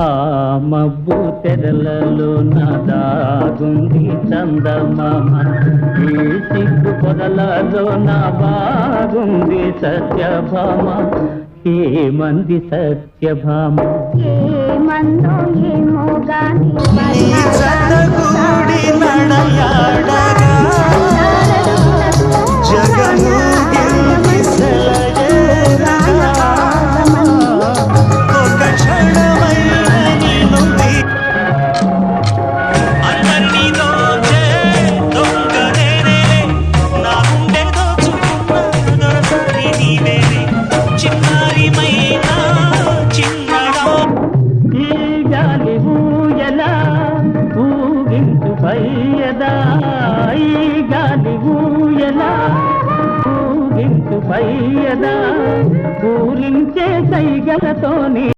ఆ మబ్బు తెరలలో నాదాగుంది చందమామ, ఈ సిగ్గు పొదలలో నా బాగుంది సత్యభామ. ఏమంది సత్యభామ? ఏమందో ఏమో గాని పయ్యదా ఈ గాలి ఊయలా ఊగించు పయ్యదా పూరించే సైగలతోని